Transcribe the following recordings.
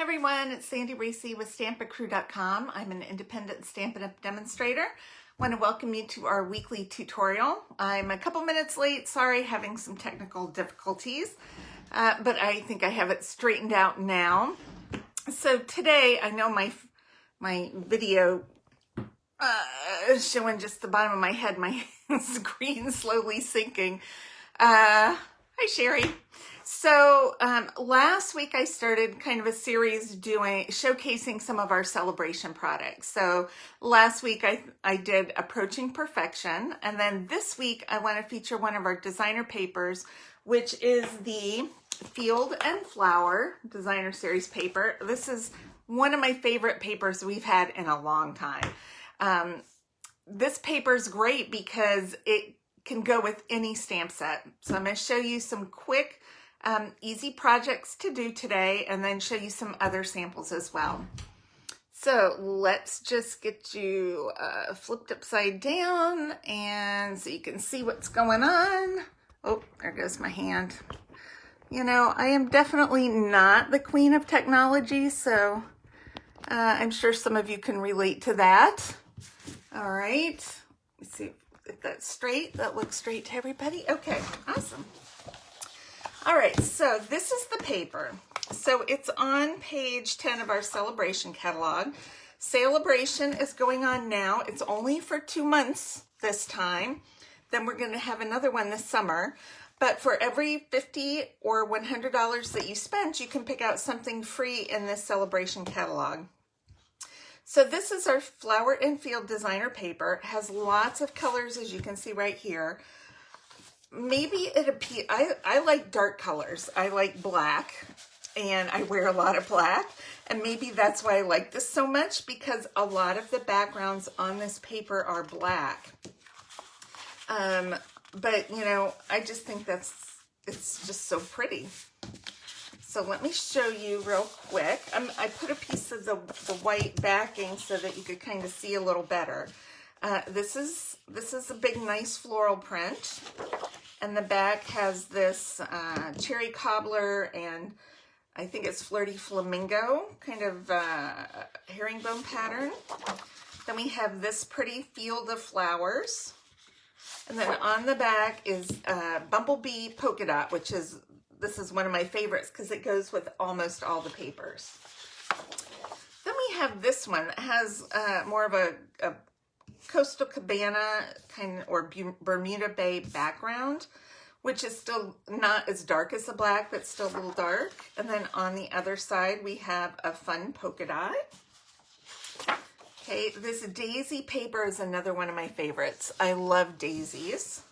Hi everyone, it's Sandy Racy with Stamp-A-Crew.com. I'm an independent Stampin' Up! Demonstrator. I want to welcome you to our weekly tutorial. I'm a couple minutes late, sorry, having some technical difficulties, but I think I have it straightened out now. So today, I know my video is showing just the bottom of my head, my screen slowly sinking. Hi Sherry. So last week I started kind of a series showcasing some of our Sale-a-bration products. So last week I did Approaching Perfection, and then this week I want to feature one of our designer papers, which is the Field and Flower Designer Series paper. This is one of my favorite papers we've had in a long time. This paper is great because it can go with any stamp set. So I'm going to show you some quick easy projects to do today, and then show you some other samples as well. So let's just get you flipped upside down and so you can see what's going on. Oh, there goes my hand. You know, I am definitely not the queen of technology, so I'm sure some of you can relate to that. All right, let's see if that's straight. That looks straight to everybody. Okay, awesome. All right, so this is the paper. So it's on page 10 of our Sale-a-bration catalog. Sale-a-bration is going on now. It's only for 2 months this time. Then we're going to have another one this summer. But for every $50 or $100 that you spent, you can pick out something free in this Sale-a-bration catalog. So this is our Flower and Field designer paper. It has lots of colors, as you can see right here. Maybe it appears, I like dark colors. I like black, and I wear a lot of black, and maybe that's why I like this so much, because a lot of the backgrounds on this paper are black. But you know, I just think it's just so pretty. So let me show you real quick. I put a piece of the white backing so that you could kind of see a little better. This is a big, nice floral print. And the back has this cherry cobbler, and I think it's flirty flamingo, kind of herringbone pattern. Then we have this pretty field of flowers. And then on the back is bumblebee polka dot, this is one of my favorites because it goes with almost all the papers. Then we have this one that has more of a Coastal Cabana kind of, or Bermuda Bay background, which is still not as dark as the black, but still a little dark. And then on the other side, we have a fun polka dot. Okay, this daisy paper is another one of my favorites. I love daisies.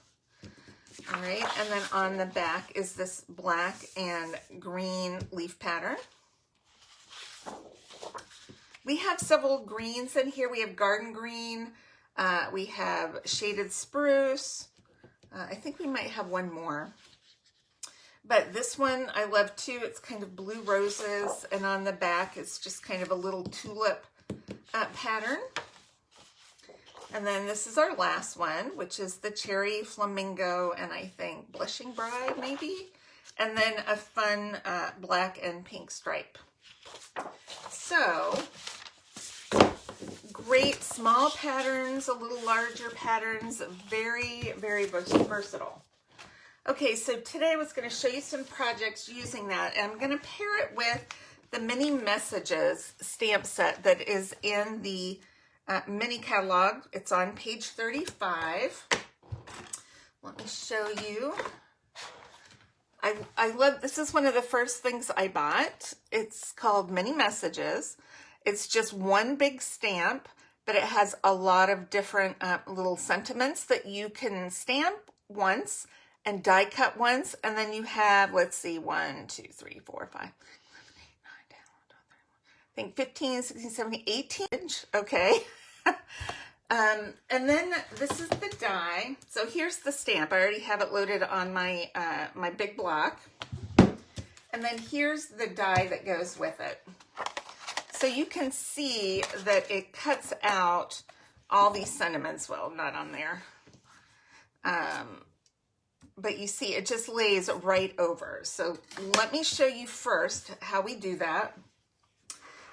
All right, and then on the back is this black and green leaf pattern. We have several greens in here. We have garden green. We have shaded spruce. I think we might have one more. But this one I love too. It's kind of blue roses, and on the back it's just kind of a little tulip pattern. And then this is our last one, which is the cherry flamingo and I think blushing bride maybe. And then a fun black and pink stripe. So great small patterns, a little larger patterns, very, very versatile. Okay, so today I was going to show you some projects using that, and I'm going to pair it with the Mini Messages stamp set that is in the mini catalog. It's on page 35. Let me show you. I love, this is one of the first things I bought. It's called Mini Messages. It's just one big stamp, but it has a lot of different little sentiments that you can stamp once and die cut once. And then you have, let's see, 1, 2, 3, 4, 5, 6, 7, 8, 9, 10, 11, 12, 13, I think 15, 16, 17, 18 inch. Okay. And then this is the die. So here's the stamp. I already have it loaded on my, my big block. And then here's the die that goes with it. So you can see that it cuts out all these sentiments. Well, not on there. But you see, it just lays right over. So let me show you first how we do that.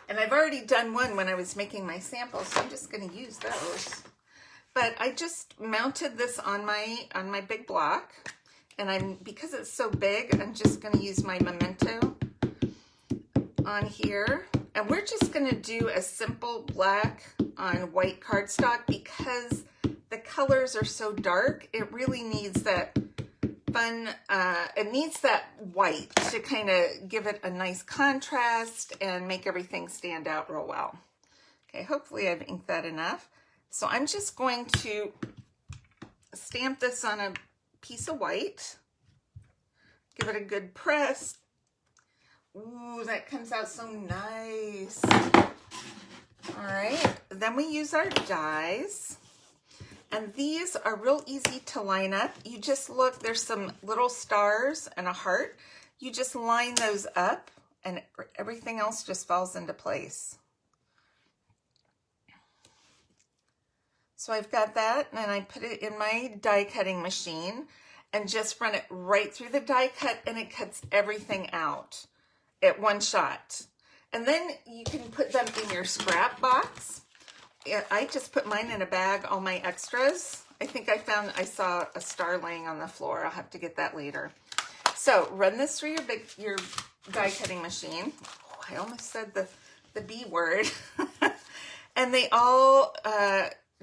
And I've already done one when I was making my samples, so I'm just going to use those. But I just mounted this on my big block, and because it's so big, I'm just going to use my memento on here. And we're just going to do a simple black on white cardstock because the colors are so dark. It really needs that fun, it needs that white to kind of give it a nice contrast and make everything stand out real well. Okay, hopefully I've inked that enough. So I'm just going to stamp this on a piece of white, give it a good press. Ooh, that comes out so nice. All right, then we use our dies. And these are real easy to line up. You just look, there's some little stars and a heart. You just line those up and everything else just falls into place. So I've got that, and I put it in my die cutting machine and just run it right through the die cut, and it cuts everything out at one shot. And then you can put them in your scrap box. I just put mine in a bag, all my extras. I think I saw a star laying on the floor. I'll have to get that later. So run this through your die cutting machine. Oh, I almost said the B word. And they all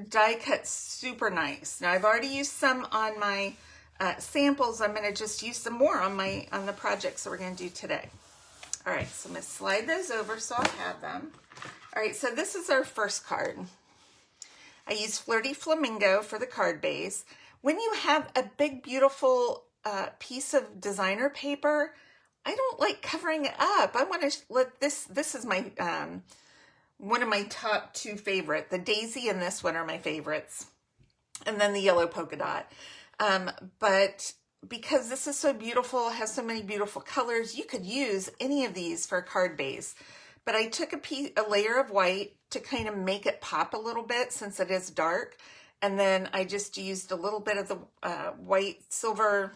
die cut super nice. Now I've already used some on my samples. I'm going to just use some more on the projects that we're going to do today. All right, so I'm going to slide those over so I'll have them. All right, so this is our first card. I use Flirty Flamingo for the card base. When you have a big, beautiful piece of designer paper, I don't like covering it up. I want to let this is my, one of my top two favorite. The daisy and this one are my favorites. And then the yellow polka dot. But because this is so beautiful, has so many beautiful colors, you could use any of these for a card base. But I took a layer of white to kind of make it pop a little bit since it is dark. And then I just used a little bit of the white silver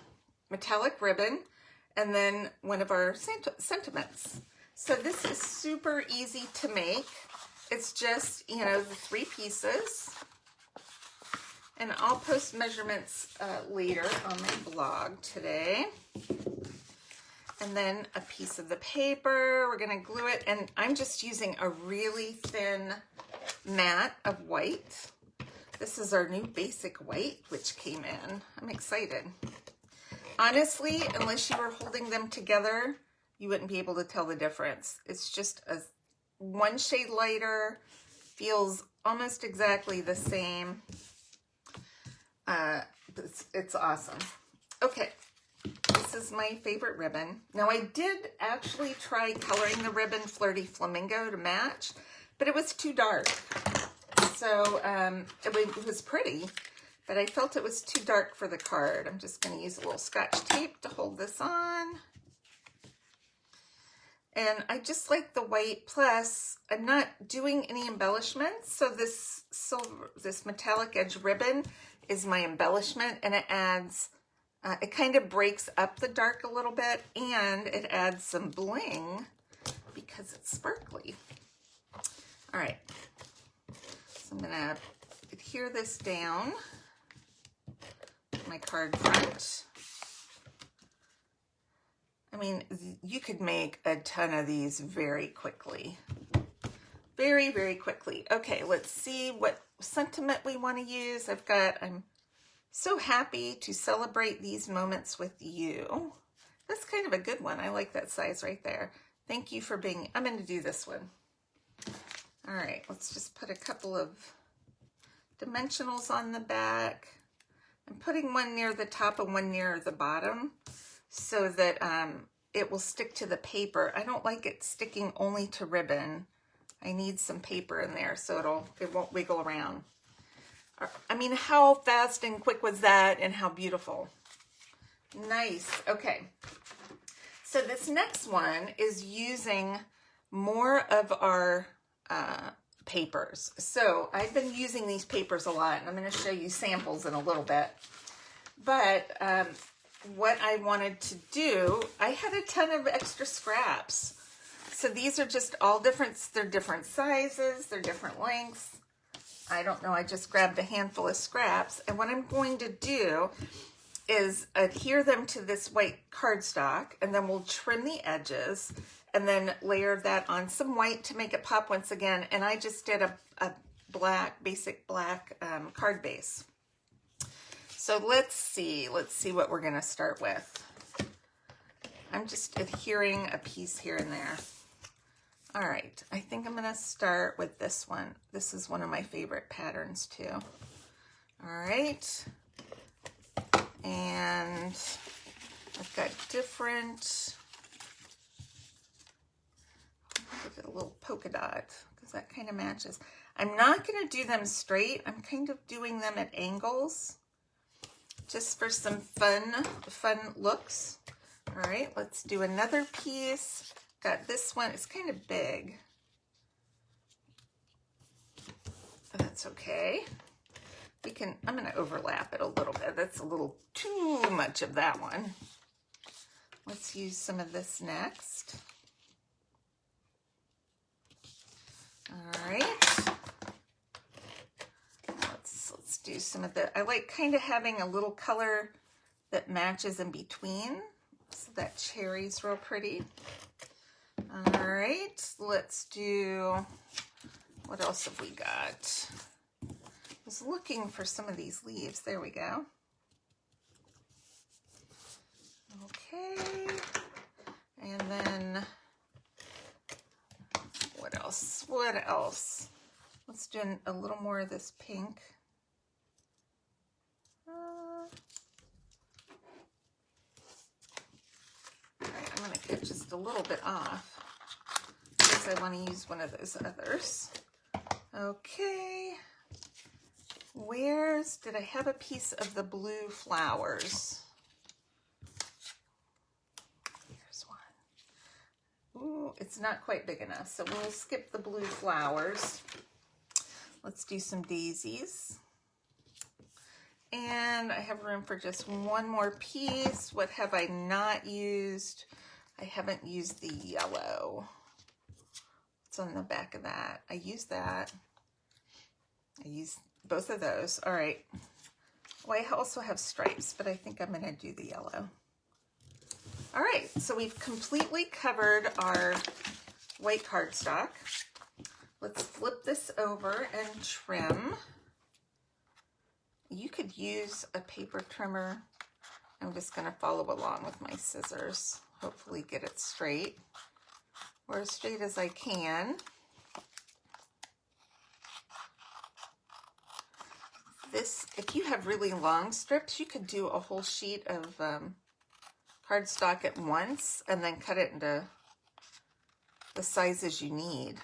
metallic ribbon and then one of our sentiments. So this is super easy to make. It's just, you know, the 3 pieces. And I'll post measurements later on my blog today. And then a piece of the paper, we're gonna glue it, and I'm just using a really thin mat of white. This is our new basic white, which came in. I'm excited. Honestly, unless you were holding them together, you wouldn't be able to tell the difference. It's just one shade lighter, feels almost exactly the same. It's awesome. Okay. This is my favorite ribbon. Now I did actually try coloring the ribbon Flirty Flamingo to match, but it was too dark. So it was pretty, but I felt it was too dark for the card. I'm just going to use a little Scotch tape to hold this on. And I just like the white, plus I'm not doing any embellishments. So this metallic edge ribbon is my embellishment, and it adds it kind of breaks up the dark a little bit, and it adds some bling because it's sparkly. All right, so I'm gonna adhere this down my card front. I mean, you could make a ton of these very quickly. Very, very quickly. Okay, let's see what sentiment we want to use. I'm so happy to celebrate these moments with you. That's kind of a good one. I like that size right there. Thank you for being, I'm going to do this one. All right, let's just put a couple of dimensionals on the back. I'm putting one near the top and one near the bottom so that it will stick to the paper. I don't like it sticking only to ribbon. I need some paper in there so it won't wiggle around. I mean, how fast and quick was that, and how beautiful. Nice. Okay. So this next one is using more of our papers. So I've been using these papers a lot, and I'm going to show you samples in a little bit. But what I wanted to do, I had a ton of extra scraps. So so these are just all different, they're different sizes, they're different lengths. I don't know, I just grabbed a handful of scraps, and what I'm going to do is adhere them to this white cardstock, and then we'll trim the edges and then layer that on some white to make it pop once again. And I just did a basic black card base. So let's see what we're gonna start with. I'm just adhering a piece here and there. All right, I think I'm gonna start with this one. This is one of my favorite patterns too. All right, and I've got different, a little polka dot, because that kind of matches. I'm not gonna do them straight. I'm kind of doing them at angles, just for some fun looks. All right, let's do another piece. Got this one, it's kind of big, but that's okay. I'm gonna overlap it a little bit. That's a little too much of that one. Let's use some of this next. All right. Let's do some of the, I like kind of having a little color that matches in between. So that cherry's real pretty. All right, let's do, what else have we got? I was looking for some of these leaves. There we go. Okay, and then what else? Let's do a little more of this pink. All right, I'm gonna cut just a little bit off because I want to use one of those others. Okay, did I have a piece of the blue flowers? Here's one. Ooh, it's not quite big enough, so we'll skip the blue flowers. Let's do some daisies. And I have room for just one more piece. What have I not used? I haven't used the yellow. What's on the back of that? I used that. I used both of those. All right. Well, I also have stripes, but I think I'm going to do the yellow. All right. So we've completely covered our white cardstock. Let's flip this over and trim. You could use a paper trimmer. I'm just going to follow along with my scissors. Hopefully get it straight, or as straight as I can. This, if you have really long strips, you could do a whole sheet of cardstock at once and then cut it into the sizes you need.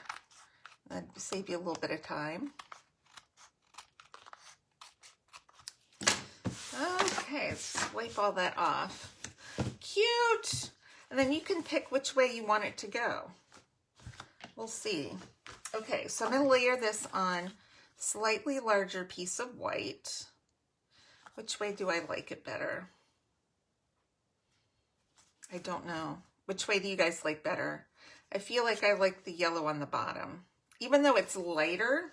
That'd save you a little bit of time. Okay, let's just wipe all that off. Cute! And then you can pick which way you want it to go. We'll see. Okay, so I'm going to layer this on slightly larger piece of white. Which way do I like it better? I don't know. Which way do you guys like better? I feel like I like the yellow on the bottom. Even though it's lighter,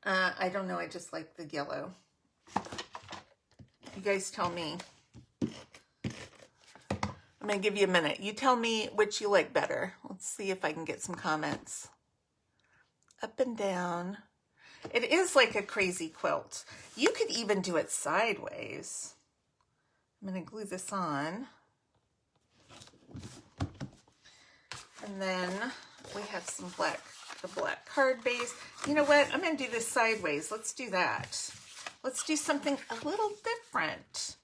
I don't know, I just like the yellow. You guys tell me. I'm going to give you a minute. You tell me which you like better. Let's see if I can get some comments. Up and down. It is like a crazy quilt. You could even do it sideways. I'm going to glue this on. And then we have some the black card base. You know what? I'm going to do this sideways. Let's do that. Let's do something a little different.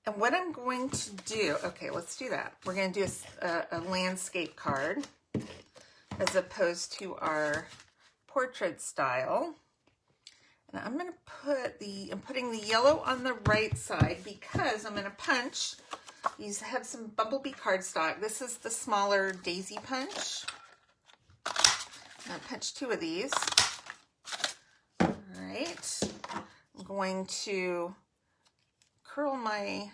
And what I'm going to do, okay, let's do that. We're going to do a landscape card as opposed to our portrait style. And I'm going to I'm putting the yellow on the right side because I'm going to punch. These have some bumblebee cardstock. This is the smaller daisy punch. I'm going to punch 2 of these. All right. I'm going to curl my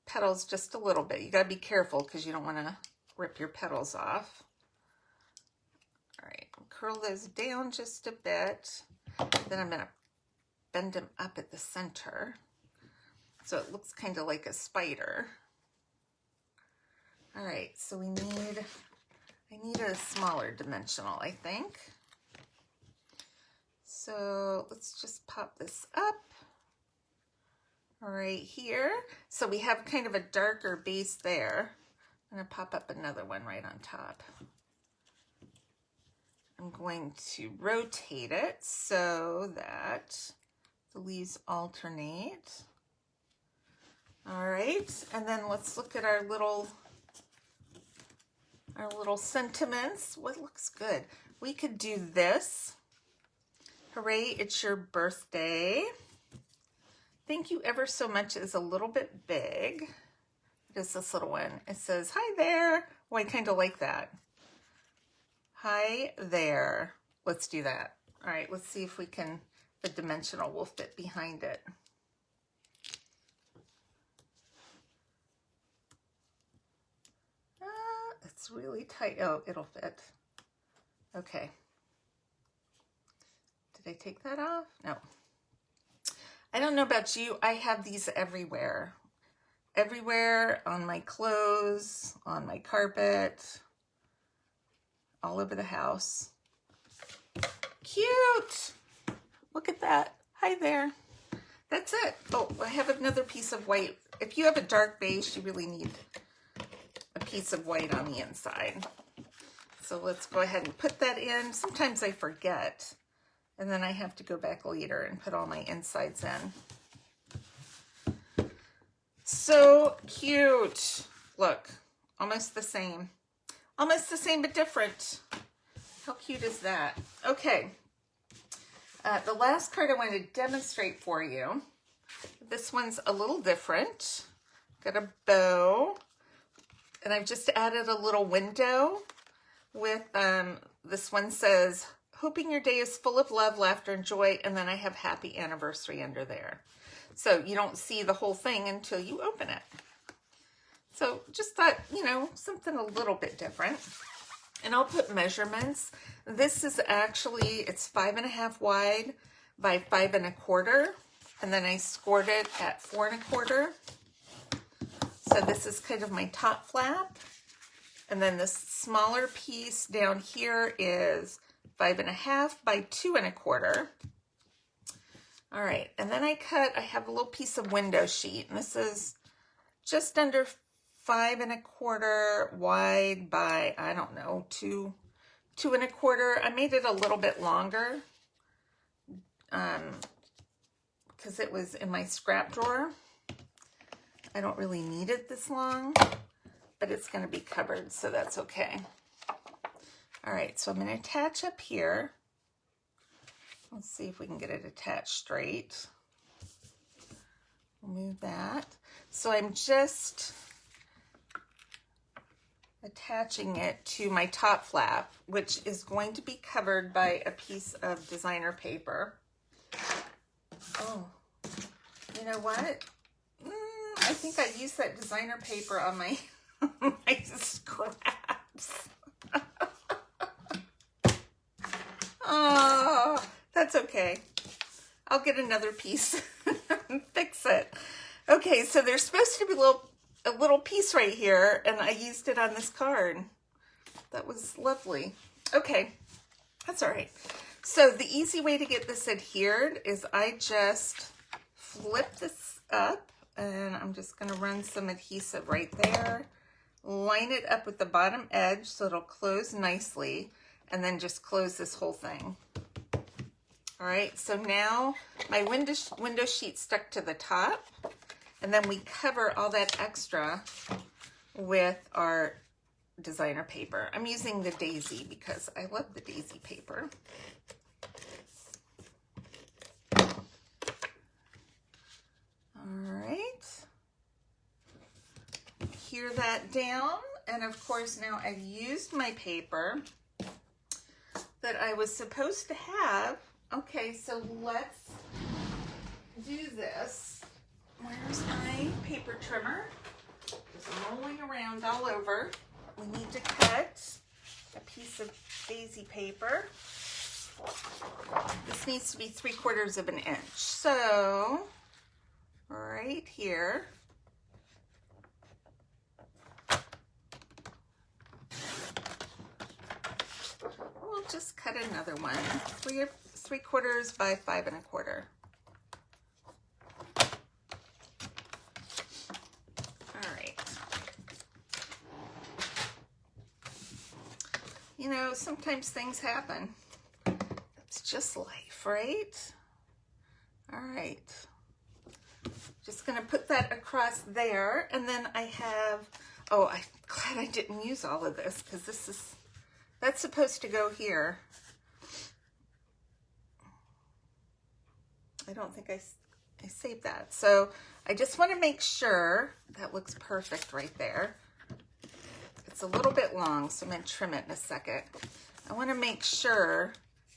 petals just a little bit. You got to be careful because you don't want to rip your petals off. All right, curl those down just a bit. Then I'm gonna bend them up at the center so it looks kind of like a spider. All right, so I need a smaller dimensional, I think. So let's just pop this up right here. So we have kind of a darker base there. I'm gonna pop up another one right on top. I'm going to rotate it so that the leaves alternate. All right, and then let's look at our little sentiments. What looks good? We could do this. Hooray, it's your birthday. Thank you ever so much is a little bit big. What is this little one? It says, hi there. Oh, I kind of like that. Hi there. Let's do that. All right, let's see if we can, the dimensional will fit behind it. It's really tight. Oh, it'll fit. Okay. Did I take that off? No. I don't know about you. I have these everywhere. Everywhere, on my clothes, on my carpet, all over the house. Cute. Look at that. Hi there. That's it. Oh, I have another piece of white. If you have a dark base, you really need a piece of white on the inside. So let's go ahead and put that in. Sometimes I forget, and then I have to go back later and put all my insides in. So cute. Look, almost the same. Almost the same, but different. How cute is that? Okay. The last card I wanted to demonstrate for you. This one's a little different. Got a bow. And I've just added a little window with, this one says, hoping your day is full of love, laughter, and joy. And then I have happy anniversary under there. So you don't see the whole thing until you open it. So just thought, you know, something a little bit different. And I'll put measurements. This is actually, it's 5.5 wide by 5 1/4. And then I scored it at 4 1/4. So this is kind of my top flap. And then this smaller piece down here is 5.5 by 2 1/4. All right, and then I have a little piece of window sheet, and this is just under 5 1/4 wide by, I don't know, 2 1/4. I made it a little bit longer because it was in my scrap drawer. I don't really need it this long, but it's going to be covered, so that's okay. All right, so I'm going to attach up here. Let's see if we can get it attached straight. We'll move that. So I'm just attaching it to my top flap, which is going to be covered by a piece of designer paper. Oh, you know what? I think I used that designer paper on my, my scraps. Oh, that's okay. I'll get another piece and fix it. Okay, so there's supposed to be a little piece right here, and I used it on this card. That was lovely. Okay, that's all right. So the easy way to get this adhered is I just flip this up, and I'm just going to run some adhesive right there. Line it up with the bottom edge so it'll close nicely, and then just close this whole thing. All right, so now my window sheet stuck to the top, and then we cover all that extra with our designer paper. I'm using the daisy because I love the daisy paper. All right. Adhere that down, and of course now I've used my paper that I was supposed to have. Okay, so let's do this. Where's my paper trimmer? Just rolling around all over. we need to cut a piece of daisy paper. This needs to be 3/4 of an inch. So right here, we'll just cut another one, 3/4 by 5 1/4. All right. You know, sometimes things happen. It's just life, right? All right. Just gonna put that across there, and then I have, oh, I'm glad I didn't use all of this, because that's supposed to go here. I don't think I saved that. So I just want to make sure that looks perfect right there. It's a little bit long, so I'm going to trim it in a second. I want to make sure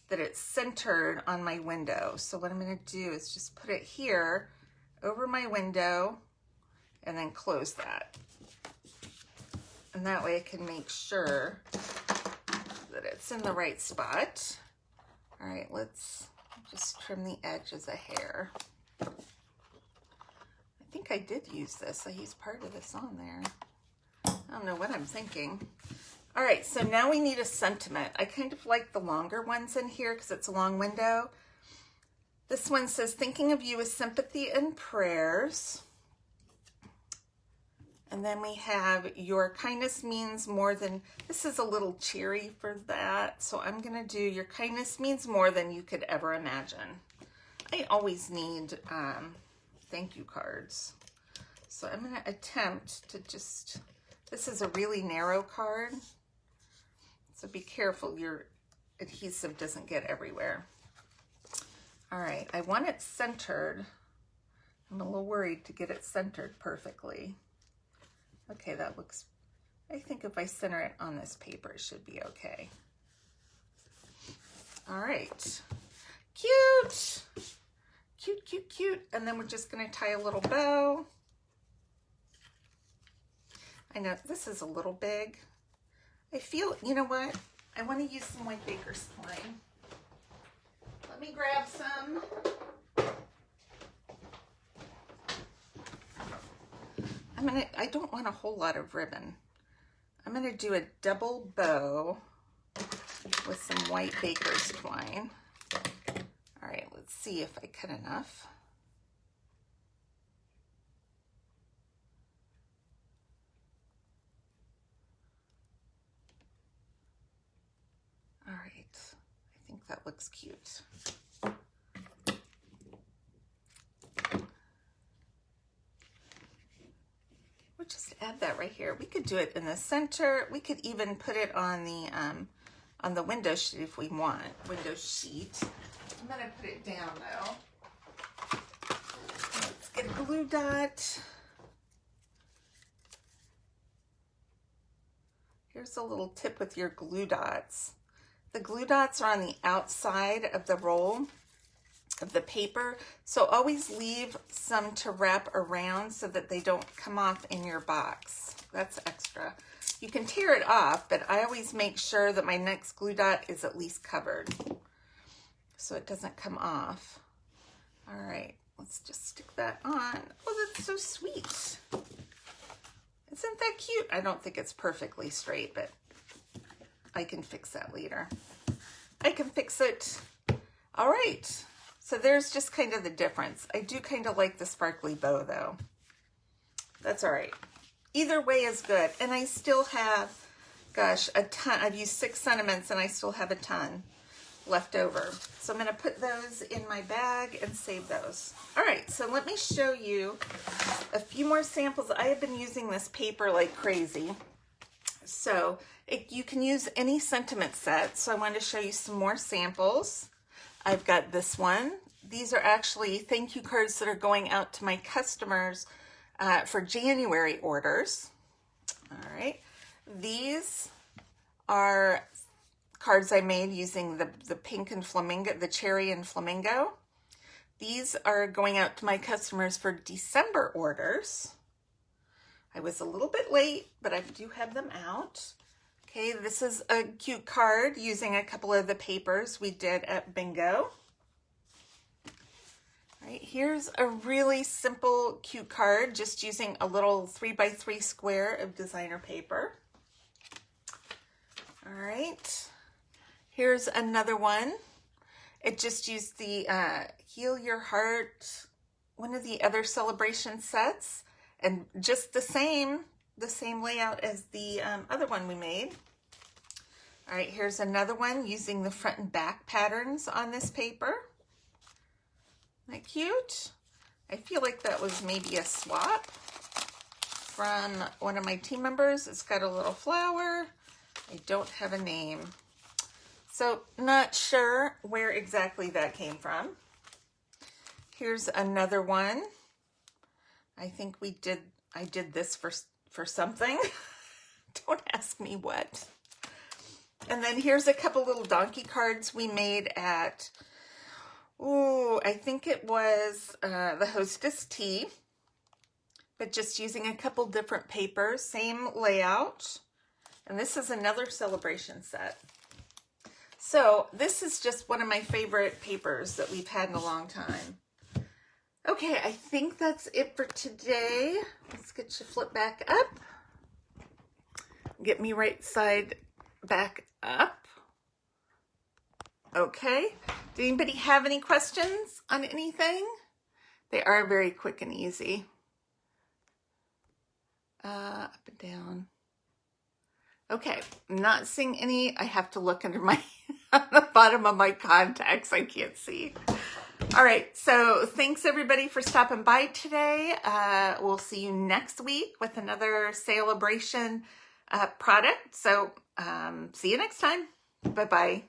that it's centered on my window. So what I'm going to do is just put it here over my window and then close that. And that way I can make sure that it's in the right spot. All right, let's just trim the edges a hair. I think I did use this. I used part of this on there. I don't know what I'm thinking. All right, so now we need a sentiment. I kind of like the longer ones in here because it's a long window. This one says, thinking of you with sympathy and prayers. And then we have, your kindness means more than, this is a little cheery for that. So I'm gonna do, your kindness means more than you could ever imagine. I always need thank you cards. So I'm gonna attempt to just, this is a really narrow card. So be careful your adhesive doesn't get everywhere. All right, I want it centered. I'm a little worried to get it centered perfectly. Okay, that looks, I think if I center it on this paper, it should be okay. All right, cute, cute, cute, cute. And then we're just gonna tie a little bow. I know this is a little big. I feel, you know what? I wanna use some white baker's twine. Let me grab some. I don't want a whole lot of ribbon. I'm gonna do a double bow with some white baker's twine. All right, let's see if I cut enough. All right, I think that looks cute. Just add that right here. We could do it in the center. We could even put it on the window sheet if we want. Window sheet. I'm gonna put it down though. Let's get a glue dot. Here's a little tip with your glue dots. The glue dots are on the outside of the roll of the paper, so always leave some to wrap around so that they don't come off in your box. That's extra. You can tear it off, but I always make sure that my next glue dot is at least covered so it doesn't come off. All right, let's just stick that on. Oh, that's so sweet. Isn't that cute? I don't think it's perfectly straight, but I can fix that later. I can fix it. All right. So there's just kind of the difference. I do kind of like the sparkly bow though. That's all right. Either way is good. And I still have, gosh, a ton. I've used 6 sentiments and I still have a ton left over. So I'm gonna put those in my bag and save those. All right, so let me show you a few more samples. I have been using this paper like crazy. So you can use any sentiment set. So I wanted to show you some more samples. I've got this one. These are actually thank you cards that are going out to my customers for January orders. All right. These are cards I made using the pink and flamingo, the cherry and flamingo. These are going out to my customers for December orders. I was a little bit late, but I do have them out. Okay, this is a cute card using a couple of the papers we did at bingo. All right, here's a really simple, cute card, just using a little 3x3 square of designer paper. All right, here's another one. It just used the Heal Your Heart, one of the other celebration sets, and just the same layout as the other one we made. All right, here's another one using the front and back patterns on this paper. Isn't that cute? I feel like that was maybe a swap from one of my team members. It's got a little flower. I don't have a name. So not sure where exactly that came from. Here's another one. I think I did this for something. Don't ask me what. And then here's a couple little donkey cards we made at, I think it was the Hostess Tea, but just using a couple different papers, same layout. And this is another celebration set. So this is just one of my favorite papers that we've had in a long time. Okay, I think that's it for today. Let's get you flip back up. Get me right side back up. Okay, did anybody have any questions on anything? They are very quick and easy. Up and down. Okay, I'm not seeing any. I have to look under my, on the bottom of my contacts. I can't see. All right, so thanks everybody for stopping by today. We'll see you next week with another Sale-a-bration product. So see you next time. Bye-bye.